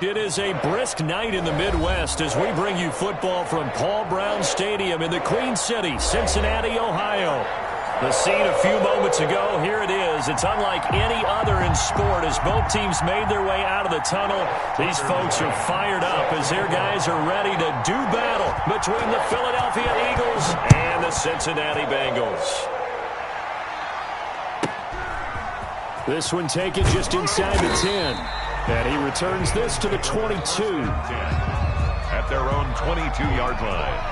It is a brisk night in the Midwest as we bring you football from Paul Brown Stadium in the Queen City, Cincinnati, Ohio. The scene a few moments ago, here it is. It's unlike any other in sport as both teams made their way out of the tunnel. These folks are fired up as their guys are ready to do battle between the Philadelphia Eagles and the Cincinnati Bengals. This one taken just inside the 10. And he returns this to the 22. At their own 22-yard line.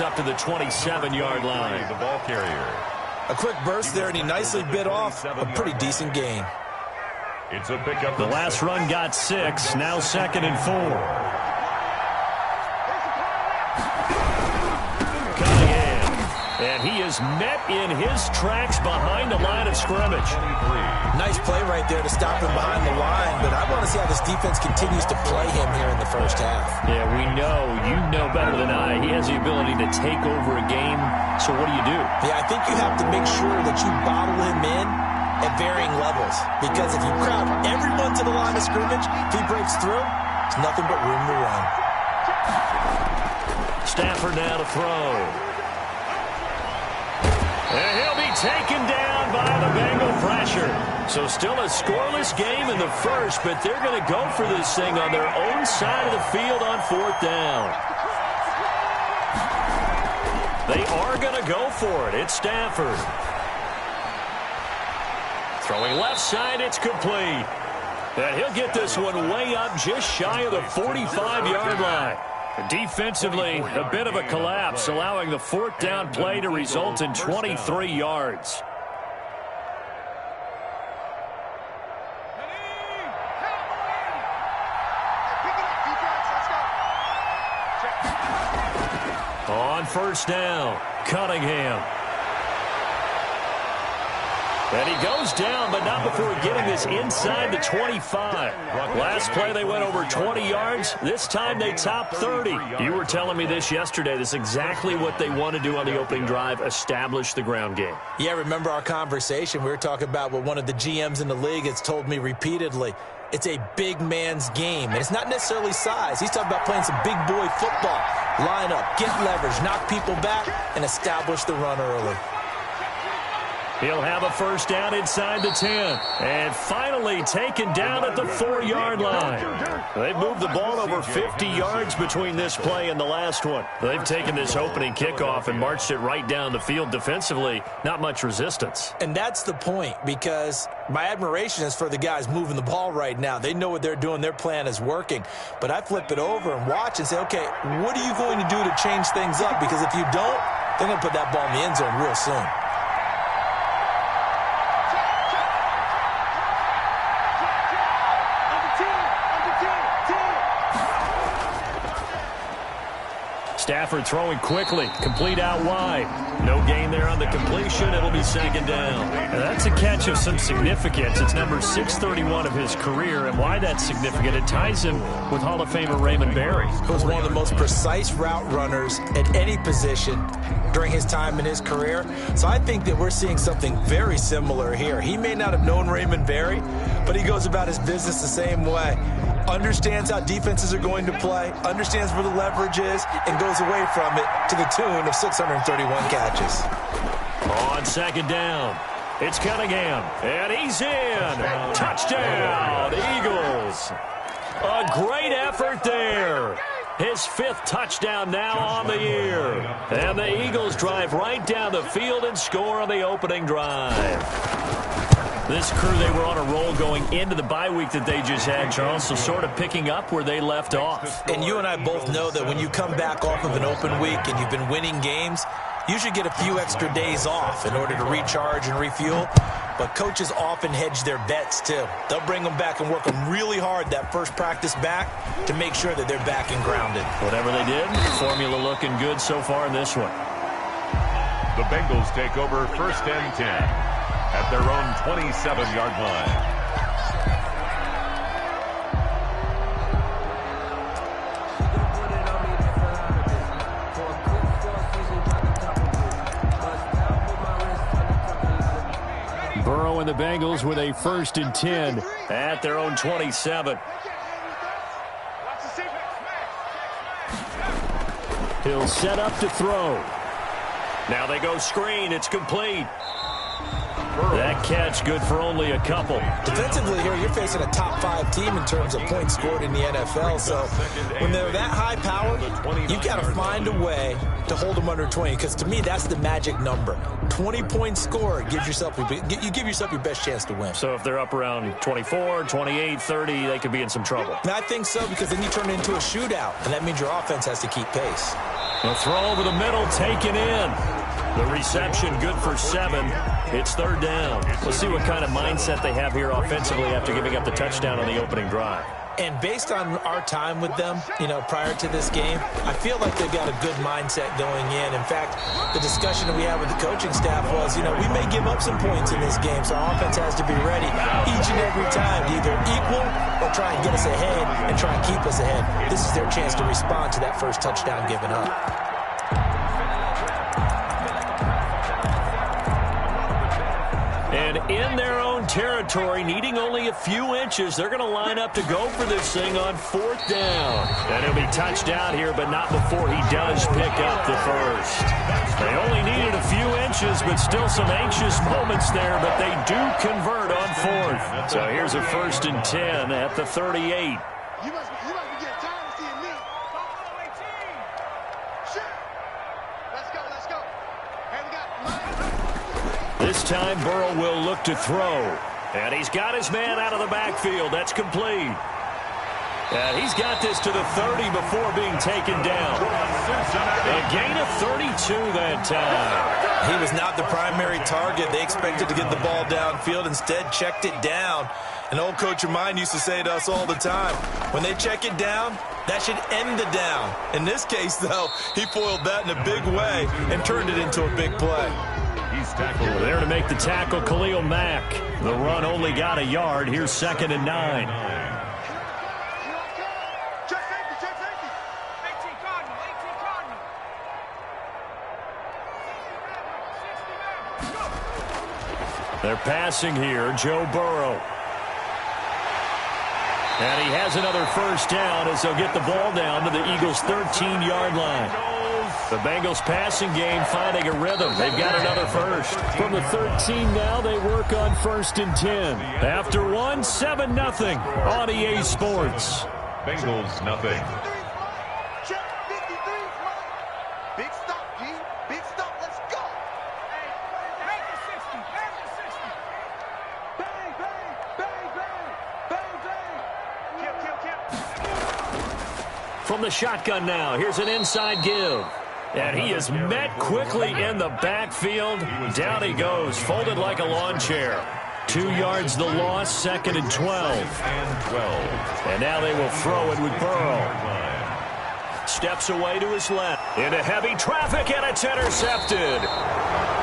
Up to the 27-yard line. The ball carrier. A quick burst there, and he nicely bit off a pretty decent gain. It's a pickup. The last run got 6, now 2nd and 4. Cunningham. And he is met in his tracks behind the line of scrimmage. Nice play right there to stop him behind the line, but I want to see how this defense continues to play him here in the first half. Yeah, we know. You know better than I. He has the ability to take over a game, so what do you do? Yeah, I think you have to make sure that you bottle him in at varying levels, because if you crowd everyone to the line of scrimmage, if he breaks through, there's nothing but room to run. Stafford now to throw. And he'll be taken down by the Bengal pressure. So still a scoreless game in the first, but they're going to go for this thing on their own side of the field on 4th down. They are going to go for it. It's Stafford. Throwing left side, it's complete. And he'll get this one way up just shy of the 45-yard line. Defensively, a bit of a collapse, allowing the 4th down play to result in 23 yards. On 1st down, Cunningham. And he goes down, but not before getting this inside the 25. Last play, they went over 20 yards. This time, they topped 30. You were telling me this yesterday. This is exactly what they want to do on the opening drive, establish the ground game. Yeah, remember our conversation? We were talking about what one of the GMs in the league has told me repeatedly. It's a big man's game, and it's not necessarily size. He's talking about playing some big boy football. Line up, get leverage, knock people back, and establish the run early. He'll have a 1st down inside the 10. And finally taken down at the 4-yard line. They've moved the ball over 50 yards between this play and the last one. They've taken this opening kickoff and marched it right down the field defensively. Not much resistance. And that's the point, because my admiration is for the guys moving the ball right now. They know what they're doing. Their plan is working. But I flip it over and watch and say, okay, what are you going to do to change things up? Because if you don't, they're going to put that ball in the end zone real soon. Stafford throwing quickly, complete out wide. No gain there on the completion. It'll be 2nd down. Now that's a catch of some significance. It's number 631 of his career, and why that's significant, it ties him with Hall of Famer Raymond Berry. He was one of the most precise route runners at any position during his time in his career. So I think that we're seeing something very similar here. He may not have known Raymond Berry, but he goes about his business the same way. Understands how defenses are going to play, understands where the leverage is, and goes away from it to the tune of 631 catches. On 2nd down, it's Cunningham, and he's in. Touchdown, Eagles. A great effort there. His 5th touchdown now on the year. And the Eagles drive right down the field and score on the opening drive. This crew, they were on a roll going into the bye week that they just had, Charles, so sort of picking up where they left off. And you and I both know that when you come back off of an open week and you've been winning games, you should get a few extra days off in order to recharge and refuel. but coaches often hedge their bets too. They'll bring them back and work them really hard that first practice back to make sure that they're back and grounded. Whatever they did, formula looking good so far in this one. The Bengals take over 1st and 10 at their own 27-yard line. Burrow and the Bengals with a 1st and 10 at their own 27. He'll set up to throw. Now they go screen. It's complete. That catch good for only a couple. Defensively here, you're facing a top 5 team in terms of points scored in the NFL. So when they're that high powered, you've got to find a way to hold them under 20. Because to me, that's the magic number. 20 points scored gives yourself you give yourself your best chance to win. So if they're up around 24, 28, 30, they could be in some trouble. And I think so, because then you turn it into a shootout, and that means your offense has to keep pace. The throw over the middle taken in. The reception good for 7. It's 3rd down. Let's see what kind of mindset they have here offensively after giving up the touchdown on the opening drive. And based on our time with them, prior to this game, I feel like they've got a good mindset going in. In fact, the discussion that we had with the coaching staff was, we may give up some points in this game, so our offense has to be ready each and every time to either equal or try and get us ahead and try and keep us ahead. This is their chance to respond to that first touchdown given up. And in their own territory, needing only a few inches, they're going to line up to go for this thing on 4th down. And he'll be touched out here, but not before he does pick up the first. They only needed a few inches, but still some anxious moments there, but they do convert on 4th. So here's a 1st and 10 at the 38. You must be getting tired of seeing me. Let's go. Hey, we got This time, Burrow will look to throw. And he's got his man out of the backfield. That's complete. And he's got this to the 30 before being taken down. A gain of 32 that time. He was not the primary target. They expected to get the ball downfield. Instead, checked it down. An old coach of mine used to say to us all the time, when they check it down, that should end the down. In this case, though, he foiled that in a big way and turned it into a big play. He's tackled. There to make the tackle, Khalil Mack. The run only got a yard. Here's 2nd and 9. check safety. 18 Cardinal. They're passing here, Joe Burrow. And he has another 1st down as they'll get the ball down to the Eagles' 13-yard line. The Bengals passing game finding a rhythm. They've got another first. From the 13 now, they work on 1st and 10. After one, 7-0 on EA Sports. Bengals nothing. Check 53. Big stop, G. Big stop. Let's go. Hey, make the 60. Make the 60. Bang, bang, bang, bang. Bang, bang. Kill. From the shotgun now, here's an inside give. And he is met quickly in the backfield. Down he goes, folded like a lawn chair. 2 yards the loss, 2nd and 12. And now they will throw it with Burrow. Steps away to his left. Into heavy traffic, and it's intercepted.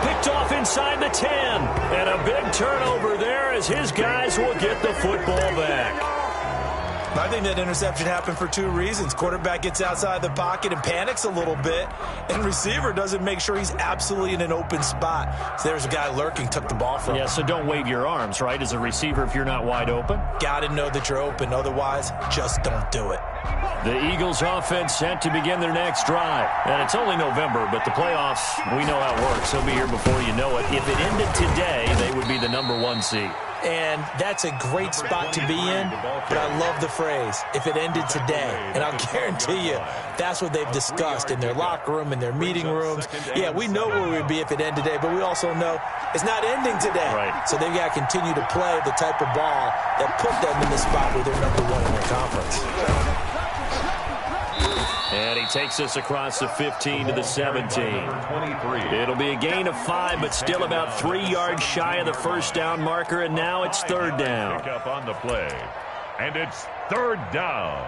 Picked off inside the 10. And a big turnover there as his guys will get the football back. I think that interception happened for 2 reasons. Quarterback gets outside the pocket and panics a little bit, and receiver doesn't make sure he's absolutely in an open spot. So there's a guy lurking, took the ball from him. Yeah, so don't wave your arms, right, as a receiver if you're not wide open. Got to know that you're open. Otherwise, just don't do it. The Eagles offense set to begin their next drive. And it's only November, but the playoffs, we know how it works. They'll be here before you know it. If it ended today, they would be the #1 seed. And that's a great spot to be in, but I love the phrase, if it ended today. And I'll guarantee you, that's what they've discussed in their locker room, in their meeting rooms. Yeah, we know where we'd be if it ended today, but we also know it's not ending today. Right. So they've got to continue to play the type of ball that put them in the spot where they're #1 in their conference. And he takes us across the 15 to the 17. It'll be a gain of 5, but still about 3 yards shy of the first down marker, and now it's third down. Pick up on the play, and it's third down.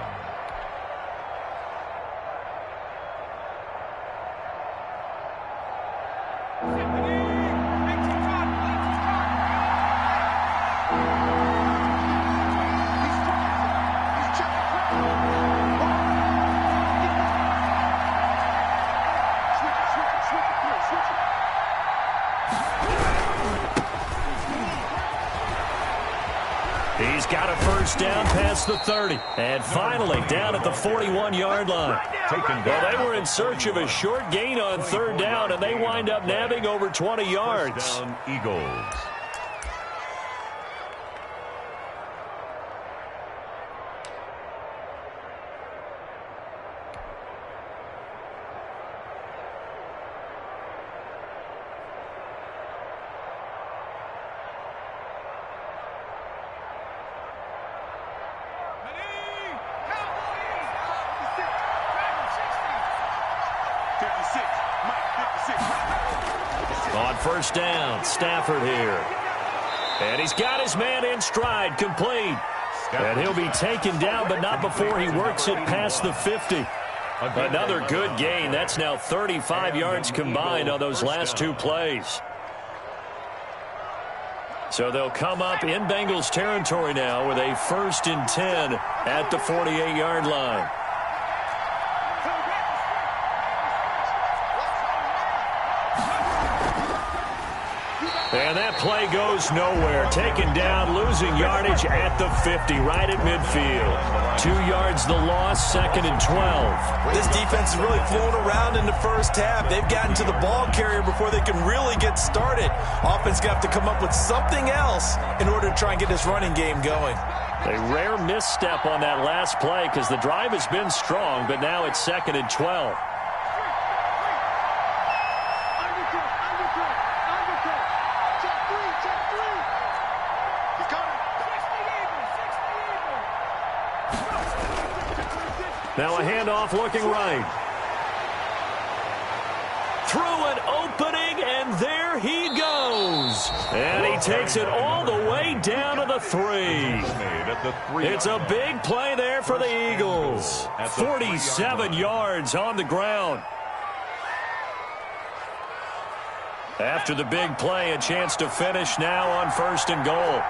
He's got a first down past the 30. And finally down at the 41-yard line. Well, they were in search of a short gain on third down, and they wind up nabbing over 20 yards. First down, Eagles. On first down, Stafford here. And he's got his man in stride, complete. And he'll be taken down, but not before he works it past the 50. Another good gain. That's now 35 yards combined on those last 2 plays. So they'll come up in Bengals territory now with a 1st and 10 at the 48-yard line. And that play goes nowhere. Taken down, losing yardage at the 50, right at midfield. 2 yards the loss, 2nd and 12. This defense is really flown around in the first half. They've gotten to the ball carrier before they can really get started. Offense got to come up with something else in order to try and get this running game going. A rare misstep on that last play because the drive has been strong, but now it's 2nd and 12. Now a handoff looking right. Through an opening, and there he goes. And he takes it all the way down to the 3. It's a big play there for the Eagles. 47 yards on the ground. After the big play, a chance to finish now on 1st and goal.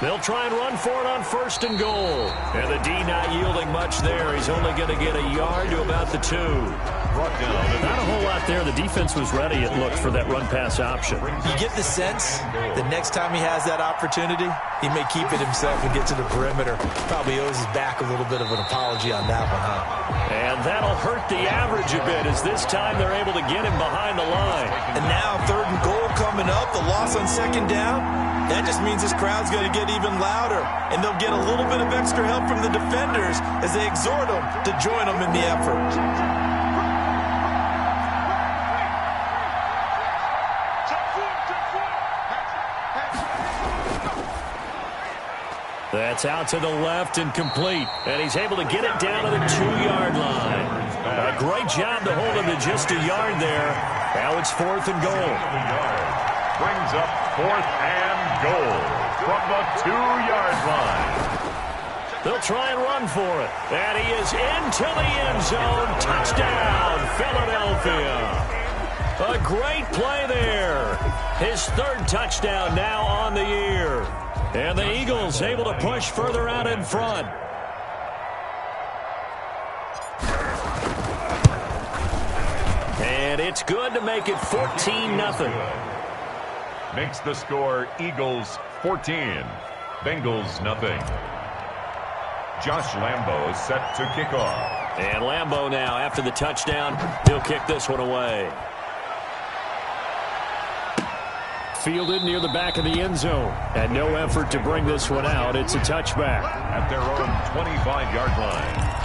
They'll try and run for it on 1st and goal. And the D not yielding much there. He's only going to get a yard to about the 2. Not a whole lot there. The defense was ready, it looked, for that run-pass option. You get the sense the next time he has that opportunity, he may keep it himself and get to the perimeter. Probably owes his back a little bit of an apology on that one, huh? And that'll hurt the average a bit as this time they're able to get him behind the line. And now 3rd and goal coming up, the loss on 2nd down. That just means this crowd's going to get even louder, and they'll get a little bit of extra help from the defenders as they exhort them to join them in the effort. That's out to the left and complete, and he's able to get it down to the 2-yard line. A great job to hold him to just a yard there. Now it's 4th and goal. Brings up 4th and goal from the 2-yard line. They'll try and run for it. And he is into the end zone. Touchdown, Philadelphia. A great play there. His 3rd touchdown now on the year. And the Eagles able to push further out in front. And it's good to make it 14-0. Makes the score Eagles 14, Bengals nothing. Josh Lambo set to kick off. And Lambo now, after the touchdown, he'll kick this one away. Fielded near the back of the end zone. And no effort to bring this one out. It's a touchback. At their own 25-yard line.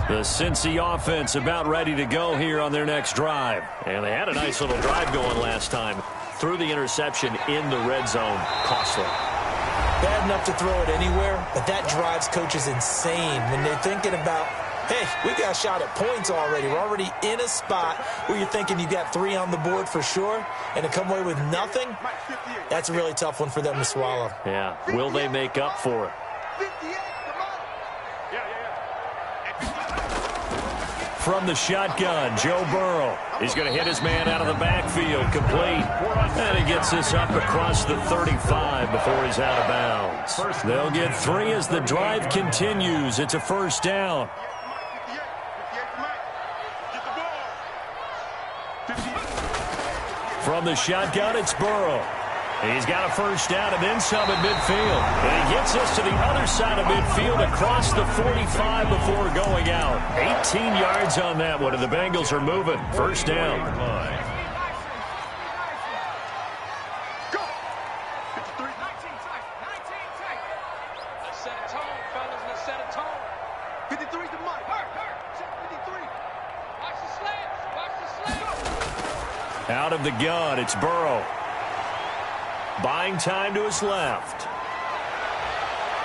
The Cincy offense about ready to go here on their next drive. And they had a nice little drive going last time. threw the interception in the red zone. Costly. Bad enough to throw it anywhere, but that drives coaches insane when they're thinking about, hey, we got a shot at points already. We're already in a spot where you're thinking you got 3 on the board for sure, and to come away with nothing, that's a really tough one for them to swallow. Yeah. Will they make up for it? From the shotgun, Joe Burrow. He's going to hit his man out of the backfield, complete. And he gets this up across the 35 before he's out of bounds. They'll get 3 as the drive continues. It's a first down. From the shotgun, it's Burrow. He's got a first down and then some at midfield. And he gets us to the other side of midfield across the 45 before going out. 18 yards on that one, and the Bengals are moving. First down. Go! 53. 19 tight. Let's set a tone, fellas. Let's set a tone. 53's the money. Check 53. Watch the slants. Out of the gun, it's Burrow. Buying time to his left.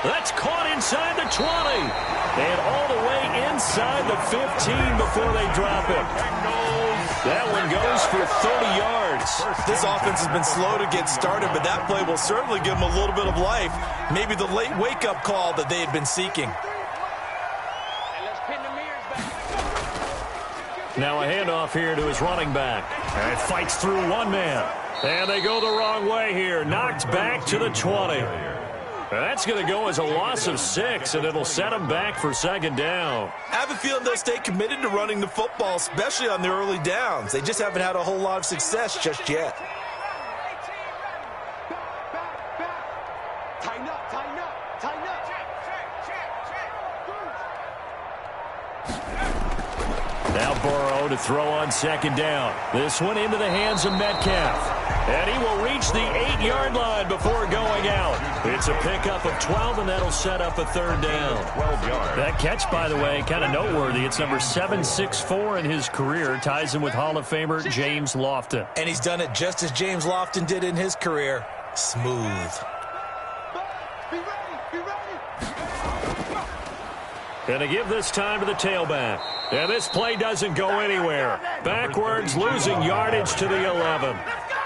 That's caught inside the 20. And all the way inside the 15 before they drop it. That one goes for 30 yards. This offense has been slow to get started, but that play will certainly give them a little bit of life. Maybe the late wake-up call that they had been seeking. Now a handoff here to his running back. And fights through one man. And they go the wrong way here. Knocked back to the 20. That's going to go as a loss of 6, and it'll set them back for second down. I have a feeling they'll stay committed to running the football, especially on the early downs. They just haven't had a whole lot of success just yet. Tighten up. Now Burrow to throw on second down. This one into the hands of Metcalf. And he will reach the 8-yard line before going out. It's a pickup of 12, and that'll set up a third down. 12 yards. That catch, by the way, kind of noteworthy. It's number 764 in his career. Ties him with Hall of Famer James Lofton. And he's done it just as James Lofton did in his career. Smooth. Be ready. Going to give this time to the tailback. And this play doesn't go anywhere. Backwards, losing yardage to the 11.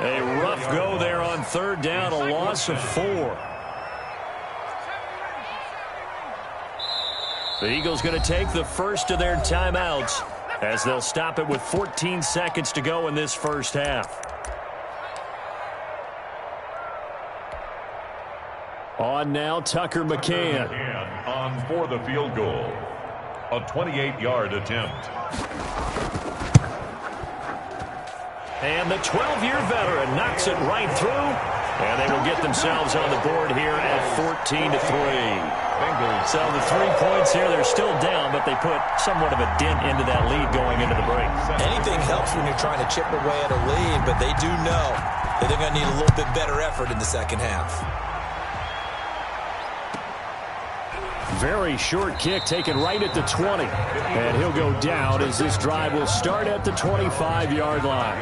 A rough go there on third down, a loss of 4. The Eagles going to take the first of their timeouts as they'll stop it with 14 seconds to go in this first half. On now, Tucker McCann. On for the field goal. A 28-yard attempt. And the 12-year veteran knocks it right through. And they will get themselves on the board here at 14-3. Bengals. So the 3 points here, they're still down, but they put somewhat of a dent into that lead going into the break. Anything helps when you're trying to chip away at a lead, but they do know that they're going to need a little bit better effort in the second half. Very short kick taken right at the 20. And he'll go down as this drive will start at the 25-yard line.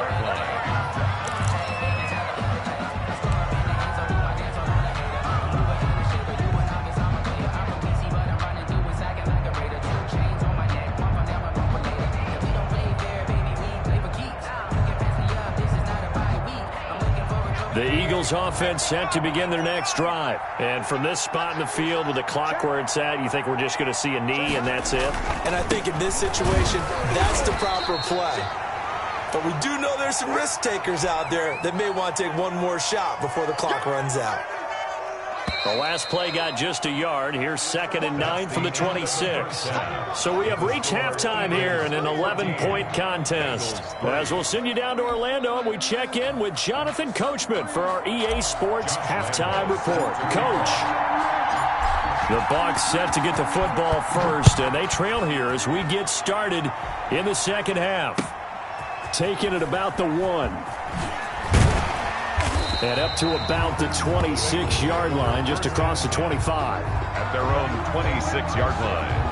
The Eagles offense set to begin their next drive. And from this spot in the field with the clock where it's at, you think we're just going to see a knee and that's it? And I think in this situation, that's the proper play. But we do know there's some risk takers out there that may want to take one more shot before the clock runs out. The last play got just a yard. Here's 2nd and 9 from the 26. So we have reached halftime here in an 11-point contest. As we'll send you down to Orlando, and we check in with Jonathan Coachman for our EA Sports Halftime Report. Coach. The Bucs set to get the football first, and they trail here as we get started in the second half. Taking it about the 1. And up to about the 26-yard line, just across the 25. At their own 26-yard line.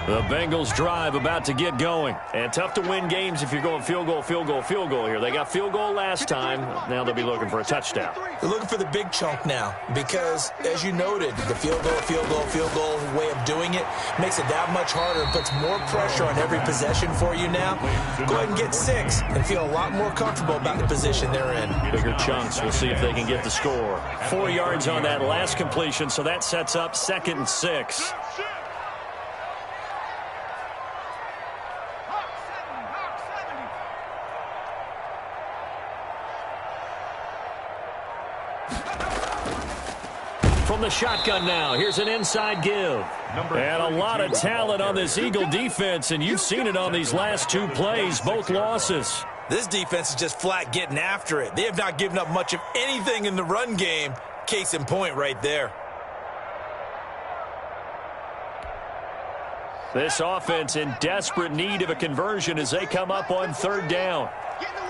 The Bengals drive about to get going. And tough to win games if you're going field goal, field goal, field goal here. They got field goal last time. Now they'll be looking for a touchdown. They're looking for the big chunk now because, as you noted, the field goal way of doing it makes it that much harder and puts more pressure on every possession for you now. Go ahead and get 6 and feel a lot more comfortable about the position they're in. Bigger chunks. We'll see if they can get the score. 4 yards on that last completion, so that sets up 2nd and 6. From the shotgun now, here's an inside give. And a lot of talent on this Eagle defense, and you've seen it on these last 2 plays, both losses. This defense is just flat getting after it. They have not given up much of anything in the run game. Case in point right there. This offense in desperate need of a conversion as they come up on 3rd down. Get in the